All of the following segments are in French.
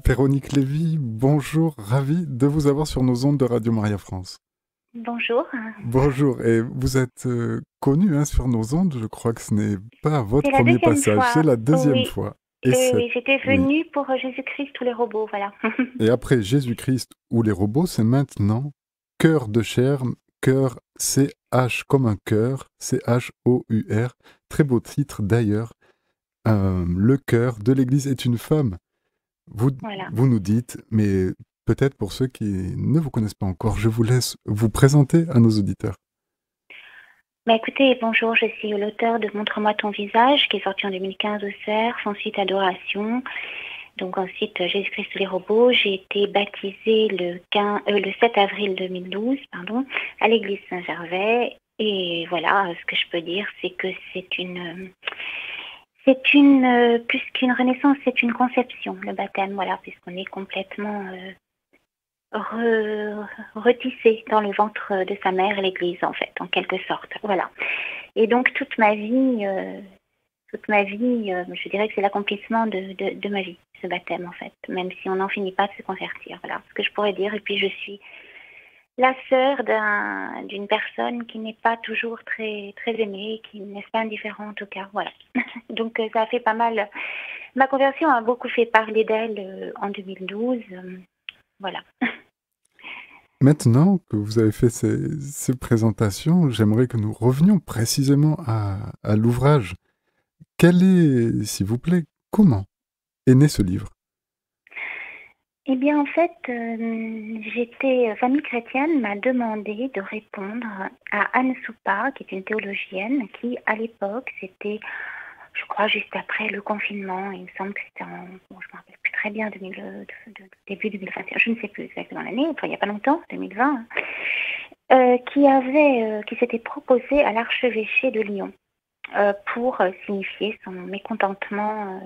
Véronique Lévy, bonjour, ravi de vous avoir sur nos ondes de Radio Maria France. Bonjour. Bonjour, et vous êtes connu sur nos ondes, je crois que ce n'est pas votre C'est la premier deuxième passage, c'est fois. la deuxième Oui, fois. Et c'est, oui, j'étais oui. venue pour Jésus-Christ tous les robots, voilà. Et après Jésus-Christ ou les robots, c'est maintenant Cœur de chair, cœur C-H comme un cœur, C-H-O-U-R. Très beau titre d'ailleurs. Le cœur de l'Église est une femme. Vous, Voilà. vous nous dites, mais peut-être pour ceux qui ne vous connaissent pas encore, je vous laisse vous présenter à nos auditeurs. Bah écoutez, bonjour, je suis l'auteur de Montre-moi ton visage, qui est sorti en 2015 au CERF, ensuite Adoration, donc ensuite Jésus-Christ ou les robots. J'ai été baptisée le 7 avril 2012, à l'église Saint-Gervais. Et voilà, ce que je peux dire, c'est que plus qu'une renaissance, c'est une conception, le baptême, voilà, puisqu'on est complètement retissé dans le ventre de sa mère, l'Église, en fait, en quelque sorte. Voilà. Et donc, je dirais que c'est l'accomplissement de ma vie, ce baptême, en fait, même si on n'en finit pas de se convertir. Voilà ce que je pourrais dire. Et puis, je suis la sœur d'une personne qui n'est pas toujours très, très aimée, qui n'est pas indifférente, en tout cas. Voilà. Donc, ça a fait pas mal. Ma conversion a beaucoup fait parler d'elle en 2012. Voilà. Maintenant que vous avez fait ces présentations, j'aimerais que nous revenions précisément à l'ouvrage. Quel est, s'il vous plaît, comment est né ce livre? Eh bien, en fait, Famille chrétienne m'a demandé de répondre à Anne Soupa, qui est une théologienne, qui, à l'époque, c'était, je crois, juste après le confinement, il me semble que c'était bon, je ne me rappelle plus très bien, début 2021, je ne sais plus exactement l'année, enfin, il n'y a pas longtemps, 2020, qui s'était proposée à l'archevêché de Lyon pour signifier son mécontentement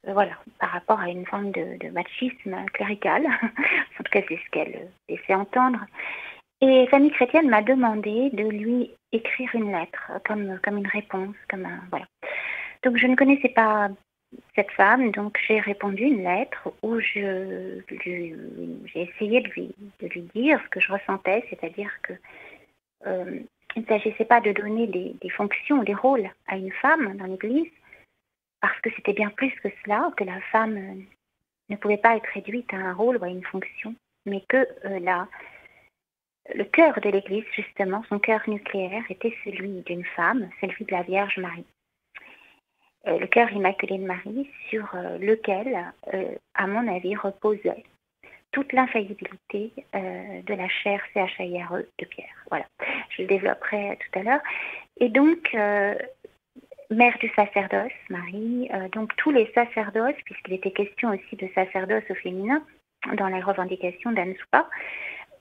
voilà, par rapport à une forme de machisme clérical. En tout cas, c'est ce qu'elle laissait entendre. Et Famille chrétienne m'a demandé de lui écrire une lettre, comme une réponse, voilà. Donc, je ne connaissais pas cette femme, donc j'ai répondu une lettre où j'ai essayé de lui dire ce que je ressentais, c'est-à-dire que il ne s'agissait pas de donner des fonctions, des rôles à une femme dans l'Église, parce que c'était bien plus que cela, que la femme ne pouvait pas être réduite à un rôle ou à une fonction, mais que le cœur de l'Église, justement, son cœur nucléaire, était celui d'une femme, celui de la Vierge Marie. Le cœur immaculé de Marie, sur lequel, à mon avis, reposait toute l'infaillibilité de la chair CHIRE de Pierre. Voilà, je le développerai tout à l'heure. Et donc, mère du sacerdoce, Marie, donc tous les sacerdoces, puisqu'il était question aussi de sacerdoce au féminin dans les revendications d'Anne Soupa,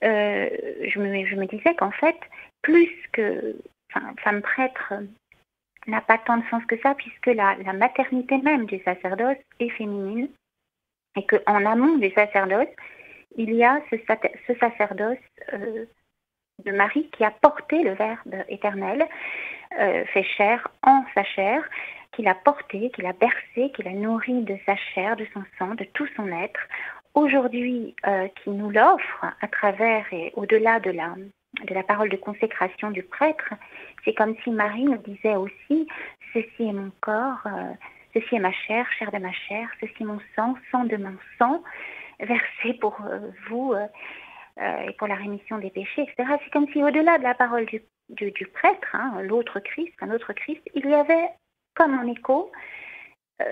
je me disais qu'en fait, femme prêtre n'a pas tant de sens que ça, puisque la maternité même du sacerdoce est féminine, et qu'en amont du sacerdoce, il y a ce sacerdoce de Marie qui a porté le Verbe éternel, fait chair en sa chair, qu'il a porté, qu'il a bercé, qu'il a nourri de sa chair, de son sang, de tout son être, aujourd'hui qui nous l'offre à travers et au-delà de la parole de consécration du prêtre. C'est comme si Marie nous disait aussi, ceci est mon corps, ceci est ma chair, chair de ma chair, ceci est mon sang, sang de mon sang, versé pour vous et pour la rémission des péchés, etc. C'est comme si au-delà de la parole du prêtre, l'autre Christ, un autre Christ, il y avait comme en écho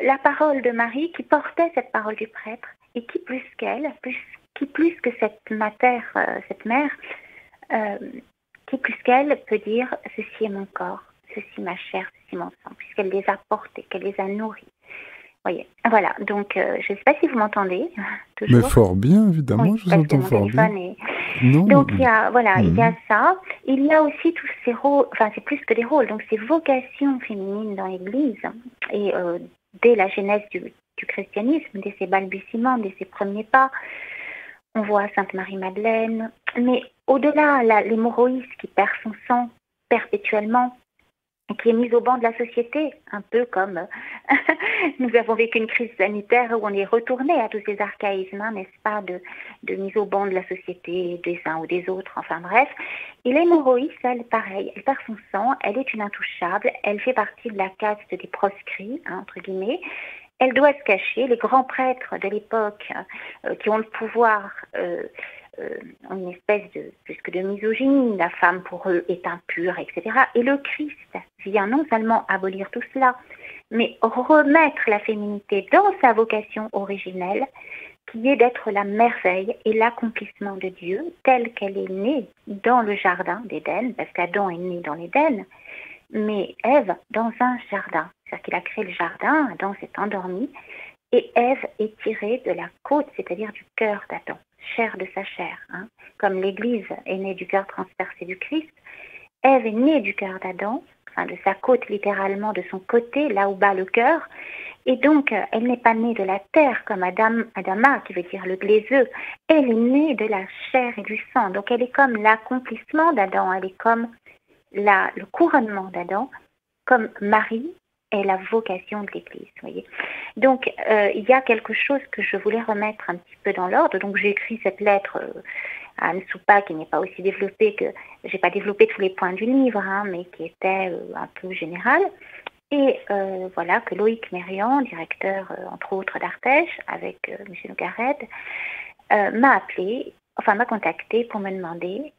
la parole de Marie qui portait cette parole du prêtre et qui plus qu'elle, qui plus que cette mère, qui plus qu'elle peut dire ceci est mon corps, ceci ma chair, ceci mon sang, puisqu'elle les a portés, qu'elle les a nourris. Voyez. Voilà, donc je ne sais pas si vous m'entendez, Mais toujours. fort bien, évidemment, Oui, je vous parce que entends mon fort bien. téléphone est... Non. Donc il y a, voilà, il y a Mhm. ça. Il y a aussi tous ces rôles, enfin c'est plus que des rôles, donc ces vocations féminines dans l'Église. Et dès la genèse du christianisme, dès ses balbutiements, dès ses premiers pas, on voit Sainte Marie-Madeleine. Mais au-delà, l'hémorroïs qui perd son sang perpétuellement, qui est mise au banc de la société, un peu comme nous avons vécu une crise sanitaire où on est retourné à tous ces archaïsmes, hein, n'est-ce pas, de mise au banc de la société, des uns ou des autres, enfin bref. Et l'hémorroïs, elle, pareil, elle perd son sang, elle est une intouchable, elle fait partie de la caste des proscrits, hein, entre guillemets. Elle doit se cacher. Les grands prêtres de l'époque qui ont le pouvoir ont une espèce de, plus que de misogynie. La femme, pour eux, est impure, etc. Et le Christ vient non seulement abolir tout cela, mais remettre la féminité dans sa vocation originelle, qui est d'être la merveille et l'accomplissement de Dieu, telle qu'elle est née dans le jardin d'Éden, parce qu'Adam est né dans l'Éden, mais Ève dans un jardin. C'est-à-dire qu'il a créé le jardin, Adam s'est endormi, et Ève est tirée de la côte, c'est-à-dire du cœur d'Adam, chair de sa chair. Hein. Comme l'Église est née du cœur transpercé du Christ, Ève est née du cœur d'Adam, enfin de sa côte littéralement, de son côté, là où bat le cœur, et donc elle n'est pas née de la terre comme Adama, qui veut dire le glaiseux, elle est née de la chair et du sang, donc elle est comme l'accomplissement d'Adam, elle est comme le couronnement d'Adam, comme Marie est la vocation de l'Église, voyez. Donc, il y a quelque chose que je voulais remettre un petit peu dans l'ordre. Donc, j'ai écrit cette lettre à Anne Soupa, qui n'est pas aussi développée que... J'ai pas développé tous les points du livre, hein, mais qui était un peu générale. Et voilà, que Loïc Mérian, directeur, entre autres, d'Artege, avec Michel Nogared, m'a appelé, enfin m'a contacté pour me demander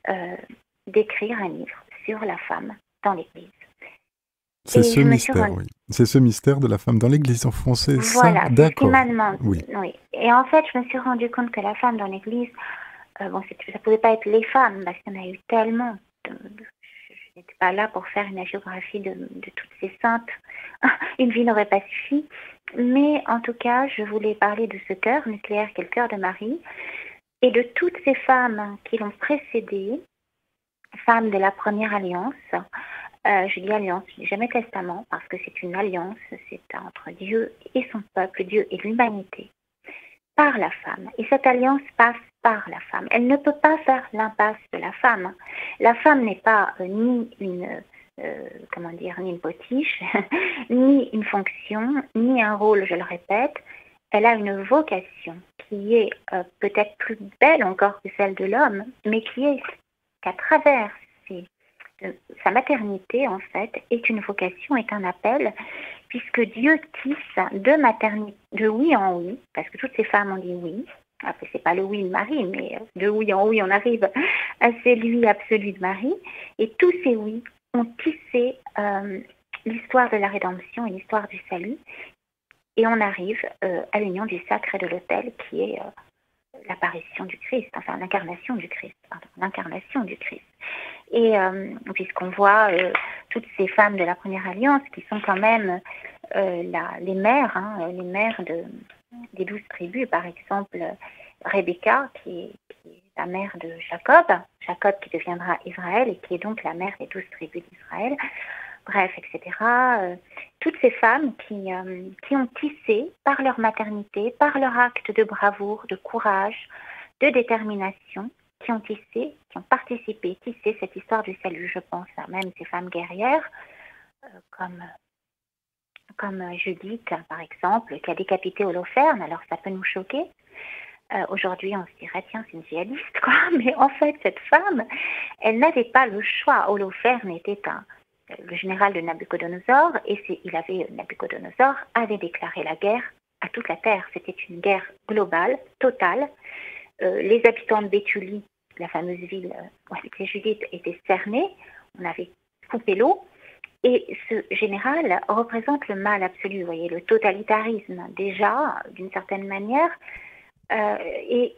d'écrire un livre sur la femme dans l'Église. C'est ce mystère, oui. C'est ce mystère de la femme dans l'Église en français, voilà, ça, d'accord. Voilà, c'est ce qu'il m'a demandé. Oui. Oui. Et en fait, je me suis rendu compte que la femme dans l'Église, ça ne pouvait pas être les femmes, parce qu'il y en a eu tellement. Je n'étais pas là pour faire une hagiographie de toutes ces saintes. Une vie n'aurait pas suffi. Mais en tout cas, je voulais parler de ce cœur nucléaire qu'est le cœur de Marie, et de toutes ces femmes qui l'ont précédée, femmes de la première alliance. Je dis alliance, je dis jamais testament, parce que c'est une alliance, c'est entre Dieu et son peuple, Dieu et l'humanité, par la femme. Et cette alliance passe par la femme. Elle ne peut pas faire l'impasse de la femme. La femme n'est pas ni une ni une potiche, ni une fonction, ni un rôle, je le répète. Elle a une vocation qui est peut-être plus belle encore que celle de l'homme, mais qui est qu'à travers sa maternité, en fait, est une vocation, est un appel, puisque Dieu tisse de maternité, de oui en oui, parce que toutes ces femmes ont dit oui. Après, c'est pas le oui de Marie, mais de oui en oui, on arrive à ces lui absolu de Marie. Et tous ces oui ont tissé l'histoire de la rédemption et l'histoire du salut. Et on arrive à l'union du sacre et de l'autel, qui est l'apparition du Christ, enfin l'incarnation du Christ, l'incarnation du Christ. Et puisqu'on voit toutes ces femmes de la première alliance qui sont quand même les mères, les mères des 12 tribus, par exemple Rebecca, qui est la mère de Jacob, Jacob qui deviendra Israël et qui est donc la mère des 12 tribus d'Israël, bref, etc. Toutes ces femmes qui ont tissé par leur maternité, par leur acte de bravoure, de courage, de détermination, qui ont participé, tissé cette histoire du salut. Je pense à même ces femmes guerrières, comme Judith, par exemple, qui a décapité Holoferne. Alors ça peut nous choquer. Aujourd'hui, on se dirait, tiens, c'est une djihadiste, quoi. Mais en fait, cette femme, elle n'avait pas le choix. Holoferne était le général de Nabucodonosor, et Nabucodonosor avait déclaré la guerre à toute la terre. C'était une guerre globale, totale. Les habitants de Béthulie, la fameuse ville où habitait Judith, étaient cernés. On avait coupé l'eau. Et ce général représente le mal absolu, vous voyez, le totalitarisme, déjà, d'une certaine manière. Et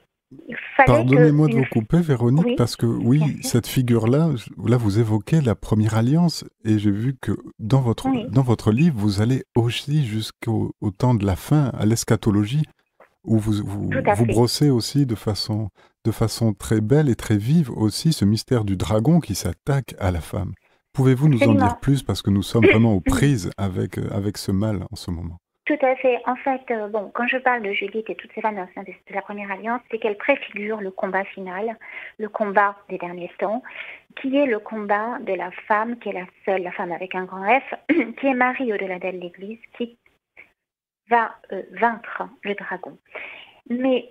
il fallait Pardonnez-moi de vous couper, Véronique, oui, parce que oui, cette figure-là, là, vous évoquez la première alliance, et j'ai vu que dans votre livre, vous allez aussi jusqu'au temps de la fin, à l'eschatologie, où vous brossez aussi de façon très belle et très vive aussi ce mystère du dragon qui s'attaque à la femme. Pouvez-vous nous en dire plus, parce que nous sommes vraiment aux prises avec ce mal en ce moment? Tout à fait. En fait, bon, quand je parle de Judith et toutes ces femmes au sein de la Première Alliance, c'est qu'elles préfigurent le combat final, le combat des derniers temps, qui est le combat de la femme, qui est la seule, la femme avec un grand F, qui est Marie au-delà d'elle l'Église, qui va vaincre le dragon. Mais,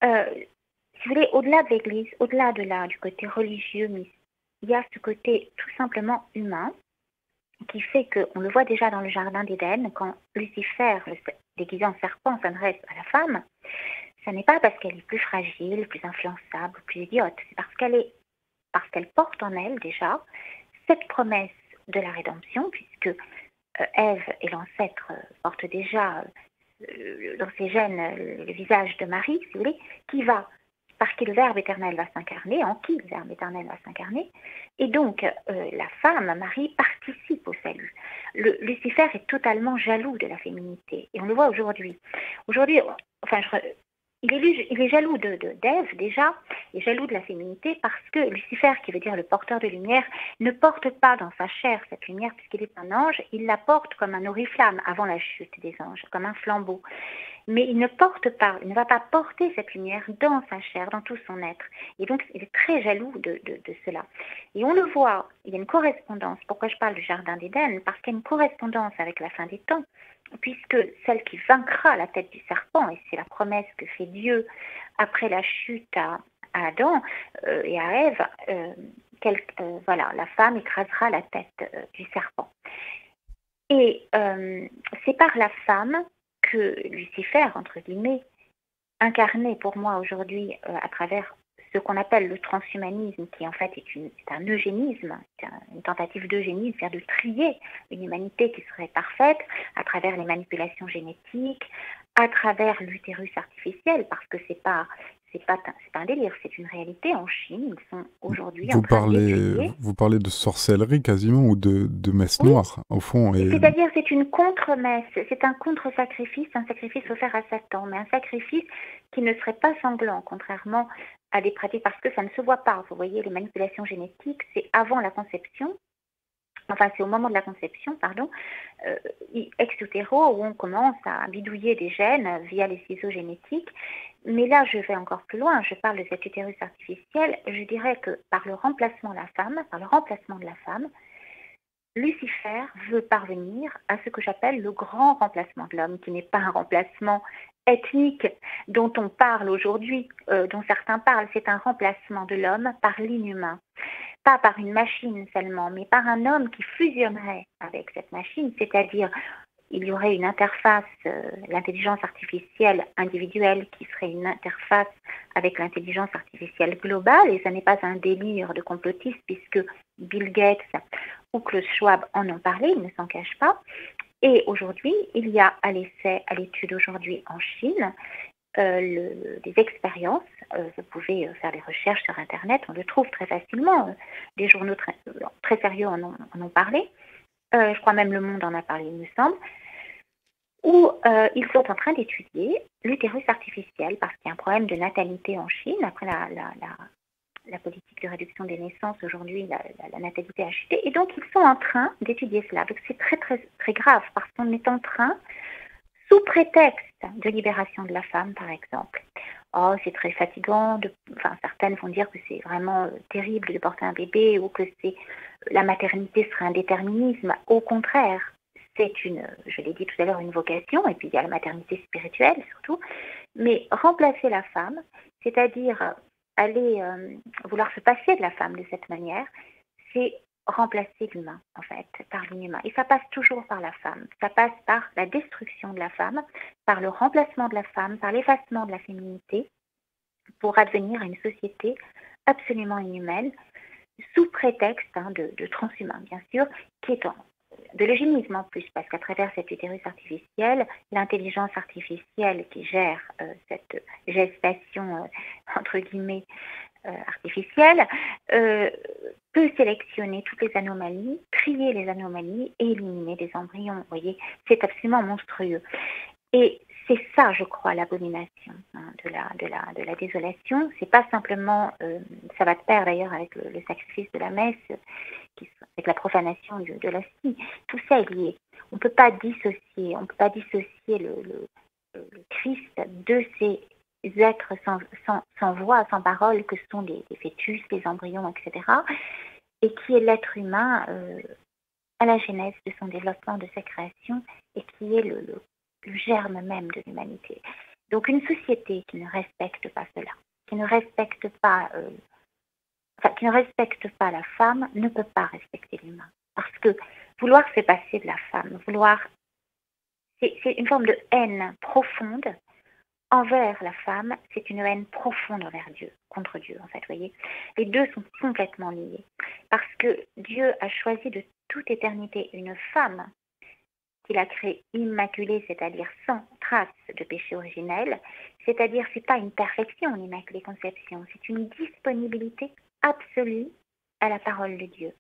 si vous voulez, au-delà de l'Église, au-delà du côté religieux, il y a ce côté tout simplement humain, qui fait qu'on le voit déjà dans le jardin d'Éden, quand Lucifer, déguisé en serpent, s'adresse à la femme, ce n'est pas parce qu'elle est plus fragile, plus influençable, plus idiote, c'est parce qu'elle porte en elle déjà cette promesse de la rédemption, puisque Ève et l'ancêtre portent déjà dans ses gènes le visage de Marie, si vous voulez, qui va, parce que le Verbe éternel va s'incarner, en qui le Verbe éternel va s'incarner, et donc la femme, Marie, participe au salut. Lucifer est totalement jaloux de la féminité, et on le voit aujourd'hui. Aujourd'hui, enfin, il est jaloux d'Ève déjà, il est jaloux de la féminité parce que Lucifer, qui veut dire le porteur de lumière, ne porte pas dans sa chair cette lumière puisqu'il est un ange, il la porte comme un oriflamme avant la chute des anges, comme un flambeau. Mais il ne va pas porter cette lumière dans sa chair, dans tout son être. Et donc, il est très jaloux de cela. Et on le voit, il y a une correspondance. Pourquoi je parle du jardin d'Éden? Parce qu'il y a une correspondance avec la fin des temps, puisque celle qui vaincra la tête du serpent, et c'est la promesse que fait Dieu après la chute à Adam et à Ève, voilà, la femme écrasera la tête du serpent. Et c'est par la femme que Lucifer, entre guillemets, incarné pour moi aujourd'hui à travers ce qu'on appelle le transhumanisme, qui en fait est un eugénisme, une tentative d'eugénisme, c'est-à-dire de trier une humanité qui serait parfaite à travers les manipulations génétiques, à travers l'utérus artificiel, parce que c'est pas un délire, c'est une réalité. En Chine, ils sont aujourd'hui en train d'étudier. Vous parlez de sorcellerie quasiment, ou de messe noire, au fond. C'est-à-dire c'est une contre-messe, c'est un contre-sacrifice, un sacrifice offert à Satan, mais un sacrifice qui ne serait pas sanglant, contrairement à des pratiques, parce que ça ne se voit pas. Vous voyez, les manipulations génétiques, c'est avant la conception, enfin c'est au moment de la conception, pardon, ex utero, où on commence à bidouiller des gènes via les ciseaux génétiques. Mais là, je vais encore plus loin, je parle de cet utérus artificiel, je dirais que par le remplacement de la femme, Lucifer veut parvenir à ce que j'appelle le grand remplacement de l'homme, qui n'est pas un remplacement ethnique dont on parle aujourd'hui, dont certains parlent, c'est un remplacement de l'homme par l'inhumain. Pas par une machine seulement, mais par un homme qui fusionnerait avec cette machine, c'est-à-dire il y aurait une interface, l'intelligence artificielle individuelle qui serait une interface avec l'intelligence artificielle globale, et ça n'est pas un délire de complotiste puisque Bill Gates ou Klaus Schwab en ont parlé, ils ne s'en cachent pas. Et aujourd'hui, il y a à l'étude aujourd'hui en Chine, des expériences. Vous pouvez faire des recherches sur Internet, on le trouve très facilement. Des journaux très sérieux en ont parlé. Je crois même Le Monde en a parlé, il me semble. Où ils sont en train d'étudier l'utérus artificiel parce qu'il y a un problème de natalité en Chine. Après la politique de réduction des naissances, aujourd'hui, la natalité a chuté. Et donc, ils sont en train d'étudier cela. Donc, c'est très, très, très grave parce qu'on est en train, sous prétexte de libération de la femme, par exemple. Oh, c'est très fatigant. Certaines vont dire que c'est vraiment terrible de porter un bébé ou que la maternité serait un déterminisme. Au contraire, c'est je l'ai dit tout à l'heure, une vocation, et puis il y a la maternité spirituelle surtout. Mais remplacer la femme, c'est-à-dire aller vouloir se passer de la femme de cette manière, c'est remplacer l'humain, en fait, par l'inhumain. Et ça passe toujours par la femme. Ça passe par la destruction de la femme, par le remplacement de la femme, par l'effacement de la féminité, pour advenir à une société absolument inhumaine, sous prétexte de transhumain, bien sûr, qui est de l'eugénisme en plus, parce qu'à travers cet utérus artificiel, l'intelligence artificielle qui gère cette gestation, entre guillemets, artificielle, peut sélectionner toutes les anomalies, trier les anomalies et éliminer des embryons. Vous voyez, c'est absolument monstrueux. Et c'est ça, je crois, l'abomination de la désolation. C'est pas simplement, ça va de pair d'ailleurs avec le sacrifice de la messe, avec la profanation de l'hostie. Tout ça est lié. On peut pas dissocier le Christ de ces êtres sans voix, sans parole, que sont les fœtus, les embryons, etc., et qui est l'être humain à la genèse de son développement, de sa création, et qui est le germe même de l'humanité. Donc une société qui ne respecte pas cela, qui ne respecte pas la femme, ne peut pas respecter l'humain. Parce que vouloir se passer de la femme, c'est une forme de haine profonde envers la femme, c'est une haine profonde envers Dieu, contre Dieu, en fait, vous voyez. Les deux sont complètement liés. Parce que Dieu a choisi de toute éternité une femme qu'il a créée immaculée, c'est-à-dire sans trace de péché originel, c'est-à-dire c'est pas une perfection, l'immaculée conception, c'est une disponibilité absolue à la parole de Dieu,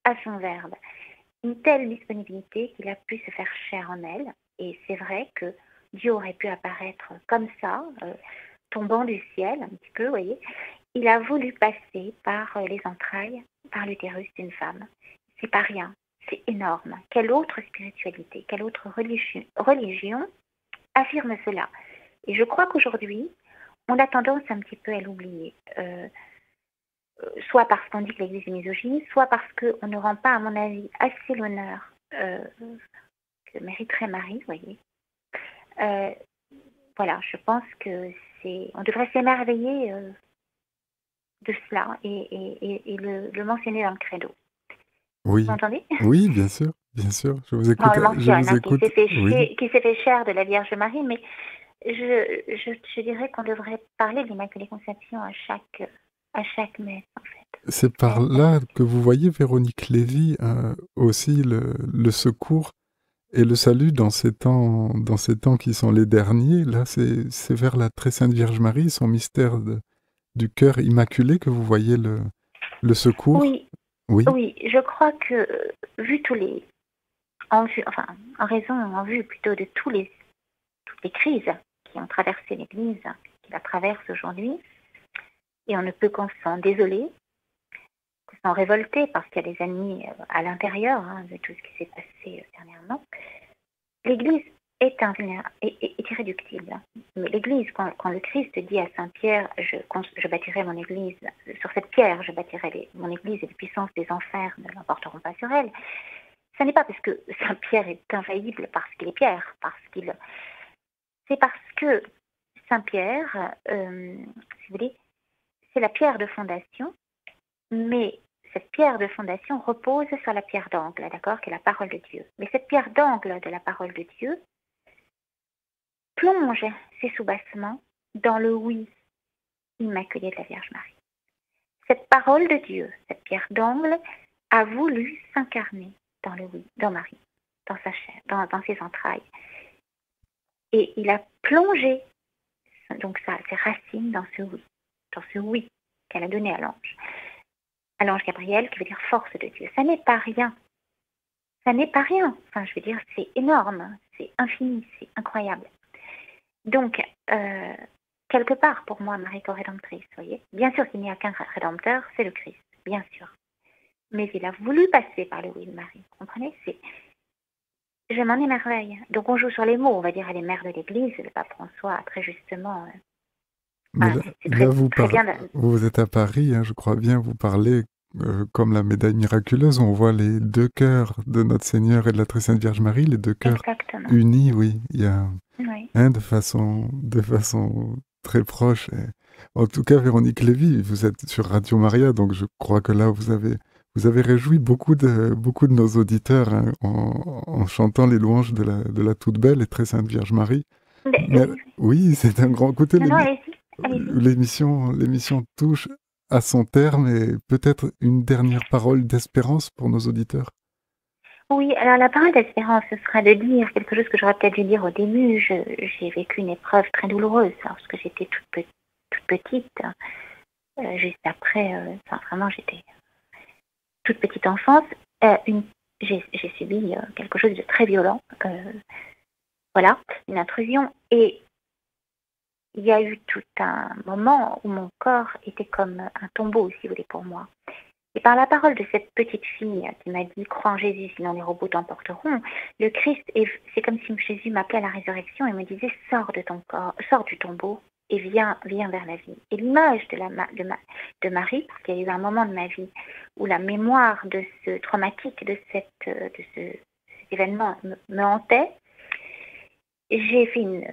à son verbe. Une telle disponibilité qu'il a pu se faire chair en elle, et c'est vrai que Dieu aurait pu apparaître comme ça, tombant du ciel un petit peu, vous voyez. Il a voulu passer par les entrailles, par l'utérus d'une femme. C'est pas rien, c'est énorme. Quelle autre spiritualité, quelle autre religion affirme cela? Et je crois qu'aujourd'hui, on a tendance un petit peu à l'oublier. Soit parce qu'on dit que l'Église est misogyne, soit parce qu'on ne rend pas, à mon avis, assez l'honneur que mériterait Marie, vous voyez. Voilà, je pense que on devrait s'émerveiller de cela et le mentionner dans le credo. Oui. Vous m'entendez? Oui, bien sûr, je vous écoute. On le mentionne, Oui. qui s'est fait chair de la Vierge Marie, mais je dirais qu'on devrait parler de l'Immaculée Conception à chaque messe, en fait. C'est par là que vous voyez, Véronique Lévy, aussi le secours et le salut dans ces temps qui sont les derniers. Là, c'est vers la très sainte Vierge Marie, son mystère du cœur immaculé, que vous voyez le secours. Oui, je crois que en vue plutôt de toutes les crises qui ont traversé l'Église, qui la traverse aujourd'hui, et on ne peut qu'en s'en désoler, s'en révolter, parce qu'il y a des ennemis à l'intérieur de tout ce qui s'est passé dernièrement. L'Église est irréductible. Mais l'Église, quand le Christ dit à Saint Pierre, je bâtirai mon Église, sur cette pierre, je bâtirai mon Église et les puissances des enfers ne l'emporteront pas sur elle, ce n'est pas parce que Saint Pierre est infaillible parce qu'il est Pierre, c'est parce que Saint Pierre, si vous voulez, c'est la pierre de fondation, mais cette pierre de fondation repose sur la pierre d'angle, d'accord, qui est la parole de Dieu. Mais cette pierre d'angle de la parole de Dieu plonge ses soubassements dans le oui immaculé de la Vierge Marie. Cette parole de Dieu, cette pierre d'angle, a voulu s'incarner dans le oui, dans Marie, dans sa chair, dans ses entrailles. Et il a plongé donc ses racines dans ce oui qu'elle a donné à l'ange Gabriel, qui veut dire force de Dieu. Ça n'est pas rien. Enfin, je veux dire, c'est énorme, c'est infini, c'est incroyable. Donc, quelque part, pour moi, Marie co-rédemptrice, vous voyez, bien sûr qu'il n'y a qu'un rédempteur, c'est le Christ, bien sûr. Mais il a voulu passer par le oui de Marie, vous comprenez? Je m'en émerveille. Donc, on joue sur les mots, on va dire, elle est mère de l'Église, le pape François a très justement... Mais là, vous êtes à Paris, je crois bien, vous parlez comme la médaille miraculeuse, où on voit les deux cœurs de notre Seigneur et de la très sainte Vierge Marie, les deux cœurs unis, oui. Il y a de façon très proche. En tout cas, Véronique Lévy, vous êtes sur Radio Maria, donc je crois que là, vous avez réjoui beaucoup de nos auditeurs en chantant les louanges de la toute belle et très sainte Vierge Marie. Mais, oui, c'est un grand côté. L'émission touche à son terme, et peut-être une dernière parole d'espérance pour nos auditeurs. Oui, alors la parole d'espérance, ce sera de dire quelque chose que j'aurais peut-être dû dire au début. J'ai vécu une épreuve très douloureuse lorsque j'étais toute petite, juste après, vraiment j'étais toute petite enfance. J'ai subi quelque chose de très violent. voilà, une intrusion. Et il y a eu tout un moment où mon corps était comme un tombeau, si vous voulez, pour moi. Et par la parole de cette petite fille qui m'a dit « Crois en Jésus, sinon les robots t'emporteront », le Christ, c'est comme si Jésus m'appelait à la résurrection et me disait « Sors de ton corps, sors du tombeau et viens vers la vie ». Et l'image de Marie, parce qu'il y a eu un moment de ma vie où la mémoire de ce traumatique, de cet événement me hantait, j'ai fait une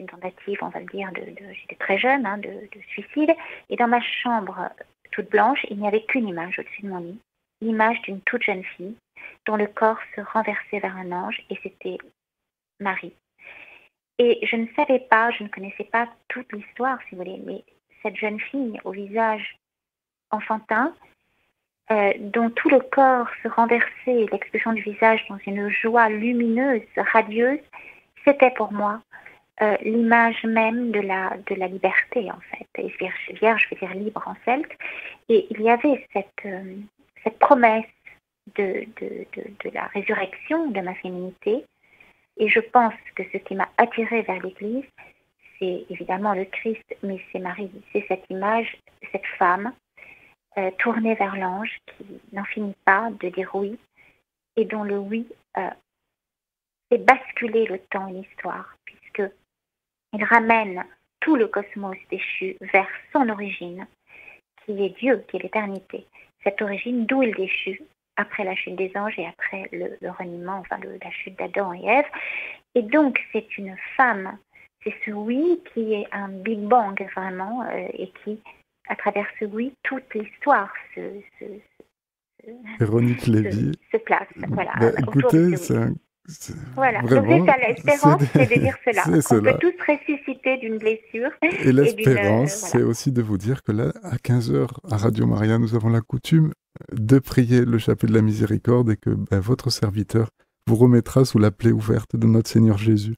tentative, on va le dire, j'étais très jeune, de suicide. Et dans ma chambre toute blanche, il n'y avait qu'une image au-dessus de mon lit. L'image d'une toute jeune fille dont le corps se renversait vers un ange, et c'était Marie. Et je ne savais pas, je ne connaissais pas toute l'histoire, si vous voulez, mais cette jeune fille au visage enfantin, dont tout le corps se renversait, l'expression du visage dans une joie lumineuse, radieuse, c'était pour moi l'image même de la liberté, en fait. Et vierge, je veux dire libre en celte. Et il y avait cette promesse de la résurrection de ma féminité. Et je pense que ce qui m'a attirée vers l'Église, c'est évidemment le Christ, mais c'est Marie. C'est cette image, cette femme tournée vers l'ange qui n'en finit pas de dire oui et dont le oui fait basculer le temps et l'histoire, puisque il ramène tout le cosmos déchu vers son origine, qui est Dieu, qui est l'éternité. Cette origine d'où il déchut après la chute des anges et après le reniement, enfin la chute d'Adam et Ève. Et donc c'est une femme, c'est ce oui qui est un Big Bang vraiment, et qui, à travers ce oui, toute l'histoire Véronique Lévy. se place. Voilà, écoutez, voilà. Vraiment, donc l'espérance, c'est de dire cela. C'est On peut tous ressusciter d'une blessure. Et l'espérance, c'est aussi de vous dire que là, à 15h, à Radio Maria, nous avons la coutume de prier le chapelet de la miséricorde et que votre serviteur vous remettra sous la plaie ouverte de notre Seigneur Jésus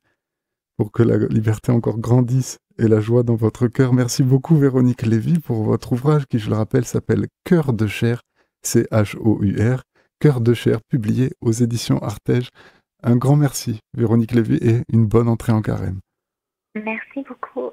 pour que la liberté encore grandisse et la joie dans votre cœur. Merci beaucoup Véronique Lévy pour votre ouvrage qui, je le rappelle, s'appelle Cœur de chair, C-H-O-U-R, Cœur de chair, publié aux éditions Artege. Un grand merci Véronique Lévy et une bonne entrée en carême. Merci beaucoup.